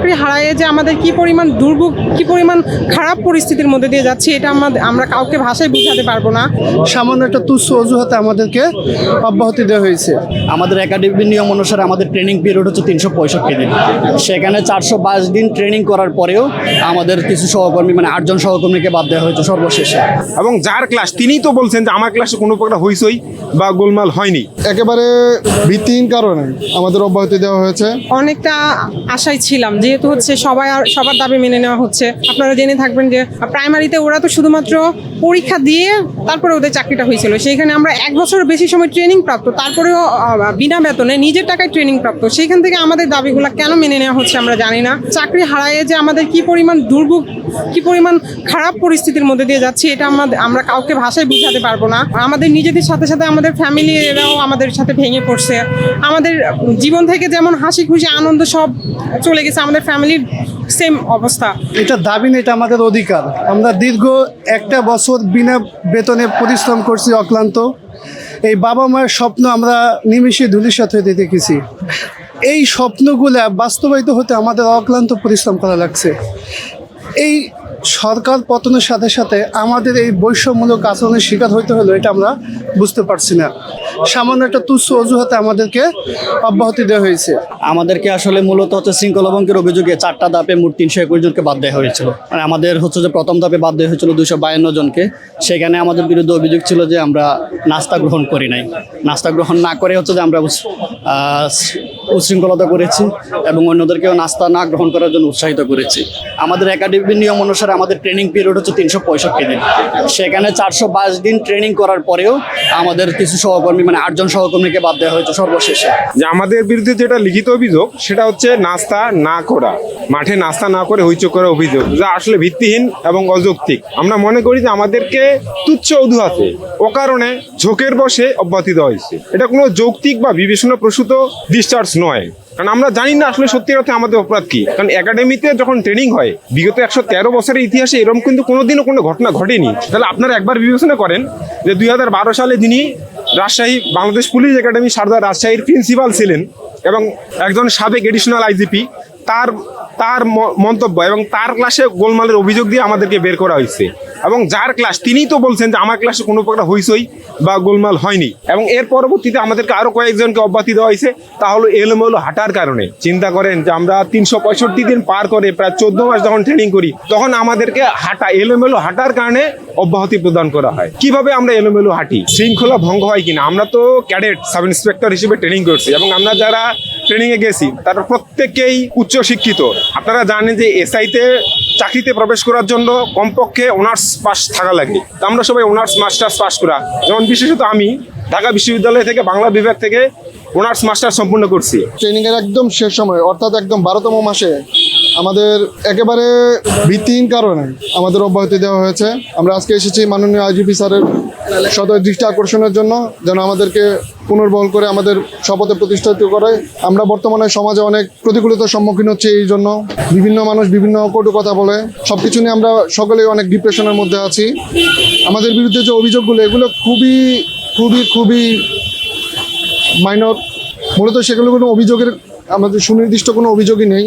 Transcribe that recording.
চাকরি হারায়ে যে আমাদের কি পরিমাণ দুর্ভোগ, কি পরিমাণ খারাপ পরিস্থিতির মধ্যে দিয়ে যাচ্ছি, এটা আমরা কাউকে ভাষায় বোঝাতে পারবো না। সামান্য একটা তুচ্ছ অজুহাতে আমাদেরকে অব্যাহতি দেওয়া হয়েছে। আমাদের একাডেমির নিয়ম অনুসারে আমাদের ট্রেনিং পিরিয়ড হচ্ছে 365 দিন। সেখানে 422 দিন ট্রেনিং করার পরেও আমাদের কিছু সহকর্মী মানে 8 জন সহকর্মীকে বাদ দেওয়া হয়েছে সর্বশেষে। এবং যার ক্লাস তিনিই তো বলছেন যে আমার ক্লাসে কোনো প্রকার হইচই বা গোলমাল হয়নি। একেবারে ভিত্তিহীন কারণে আমাদের অব্যাহতি দেওয়া হয়েছে। অনেকটা আশায় ছিলাম, যেহেতু হচ্ছে সবার দাবি মেনে নেওয়া হচ্ছে। আপনারা জেনে থাকবেন যে প্রাইমারিতে ওরা তো শুধুমাত্র পরীক্ষা দিয়ে তারপরে ওদের চাকরিটা হয়েছিল, সেইখানে আমরা 1 বছরের বেশি সময় ট্রেনিং প্রাপ্ত, তারপরেও বিনা বেতনে নিজের টাকায় ট্রেনিং প্রাপ্ত। সেইখান থেকে আমাদের দাবিগুলো কেন মেনে নেওয়া হচ্ছে আমরা জানি না। চাকরি হারায়ে যে আমাদের কি পরিমাণ দুর্ভোগ, কি পরিমাণ খারাপ পরিস্থিতির মধ্যে দিয়ে যাচ্ছি, এটা আমরা কাউকে ভাষায় বোঝাতে পারবো না। আমাদের নিজেদের সাথে সাথে আমাদের ফ্যামিলি এরাও আমাদের সাথে ভেঙে পড়ছে। আমাদের জীবন থেকে যেমন হাসি খুশি আনন্দ সব চলে গেছে, আমাদের ফ্যামিলির সেম অবস্থা। এটা দাবি না, এটা আমাদের অধিকার। আমরা দীর্ঘ 1 বছর বিনা বেতনে পরিশ্রম করছি অক্লান্ত। এই বাবা মায়ের স্বপ্ন আমরা নিমিষে ধূলিসাৎ হতে দেখেছি। এই স্বপ্নগুলা বাস্তবায়িত হতে আমাদের অক্লান্ত পরিশ্রম করা লাগছে। এই সরকার পতনের সাথে সাথে আমাদের এই বৈষম্যমূলক আচরণের শিকার হইতে হলো, এটা আমরা বুঝতে পারছি না। সামান্য একটা তুচ্ছ অজুহাতে আমাদেরকে অব্যাহতি দেওয়া হয়েছে। আমাদেরকে আসলে মূলত হচ্ছে শৃঙ্খলা ভঙ্গের অভিযোগে 4টা ধাপে মোট 321 জনকে বাদ দেওয়া হয়েছিল। মানে আমাদের হচ্ছে যে প্রথম ধাপে বাদ দেওয়া হয়েছিল 252 জনকে। সেখানে আমাদের বিরুদ্ধে অভিযোগ ছিল যে আমরা নাস্তা গ্রহণ করি নাই। নাস্তা গ্রহণ না করে হচ্ছে যে আমরা উচ্ছৃঙ্খলতা করেছি এবং অন্যদেরকেও নাস্তা না গ্রহণ করার জন্য উৎসাহিত করেছি। আমাদের একাডেমির নিয়ম অনুসারে আমাদের ট্রেনিং পিরিয়ড হচ্ছে 365 দিন। সেখানে 422 দিন ট্রেনিং করার পরেও আমাদের কিছু সহকর্মী মানে 8 জন সহকর্মীকে বাদ দেওয়া হয়েছে সর্বশেষে। যে আমাদের বিরুদ্ধে যেটা লিখিত অভিযোগ সেটা হচ্ছে নাস্তা না করা, মাঠে নাস্তা না করে হইচই করার অভিযোগ, যা আসলে ভিত্তিহীন এবং অযৌক্তিক। আমরা মনে করি যে আমাদেরকে তুচ্ছ অজুহাতে অকারণে ঝোঁকের বসে অব্যাহতি দেওয়া হয়েছে। এটা কোনো যৌক্তিক বা বিবেচনা প্রসূত ডিসচার্জ নয়, কারণ আমরা জানি না আসলে সত্যি অর্থে আমাদের অপরাধ কি। কারণ একাডেমিতে যখন ট্রেনিং হয়, বিগত 113 বছরের ইতিহাসে এরকম কিন্তু কোনোদিনও কোনো ঘটনা ঘটেনি। তাহলে আপনারা একবার বিবেচনা করেন যে 2012 সালে যিনি রাজশাহী বাংলাদেশ পুলিশ একাডেমি সারদা রাজশাহীর প্রিন্সিপাল ছিলেন এবং একজন সাবেক এডিশনাল আইজিপি, তার মন্তব্য এবং তার ক্লাসে গোলমালের অভিযোগ দিয়ে আমাদেরকে বের করা হয়েছে। এবং যার ক্লাস তিনিই তো বলছেন যে আমার ক্লাসে কোনো প্রকার হইচই বা গোলমাল হয়নি। এবং এর পরবর্তীতে আমাদেরকে আরও কয়েকজনকে অব্যাহতি দেওয়া হয়েছে, তা হলো এলোমেলো হাঁটার কারণে। চিন্তা করেন যে আমরা 365 দিন পার করে প্রায় 14 মাস যখন ট্রেনিং করি, তখন আমাদেরকে এলোমেলো হাঁটার কারণে অব্যাহতি প্রদান করা হয়। কিভাবে আমরা এলোমেলো হাঁটি? শৃঙ্খলা ভঙ্গ হয় কিনা? আমরা তো ক্যাডেট সাব ইন্সপেক্টর হিসেবে ট্রেনিং করছি এবং আমরা যারা ট্রেনিংয়ে গেছি তারা প্রত্যেকেই উচ্চ শিক্ষিত। আপনারা জানেন যে এসআইতে চাকরিতে প্রবেশ করার জন্য কমপক্ষে অনার্স পাস থাকা লাগে। তো আমরা সবাই অনার্স মাস্টার্স পাস করা, যেমন বিশেষত আমি ঢাকা বিশ্ববিদ্যালয় থেকে বাংলা বিভাগ থেকে অনার্স মাস্টার সম্পূর্ণ করছি। ট্রেনিংয়ের একদম শেষ সময় অর্থাৎ একদম 12তম মাসে আমাদের একেবারে ভিত্তিহীন কারণে আমাদের অব্যাহতি দেওয়া হয়েছে। আমরা আজকে এসেছি মাননীয় আইজিপি স্যারের সদয় দৃষ্টি আকর্ষণের জন্য, যেন আমাদেরকে পুনর্বল করে আমাদের শপথে প্রতিষ্ঠিত করে। আমরা বর্তমানে সমাজে অনেক প্রতিকূলতার সম্মুখীন হচ্ছি, এই জন্য বিভিন্ন মানুষ বিভিন্ন কটু কথা বলে। সব কিছু নিয়ে আমরা সকলেই অনেক ডিপ্রেশনের মধ্যে আছি। আমাদের বিরুদ্ধে যে অভিযোগগুলো, এগুলো খুবই খুবই খুবই মাইনর। মূলত সেগুলো কোনো অভিযোগের, আমাদের সুনির্দিষ্ট কোনো অভিযোগই নেই।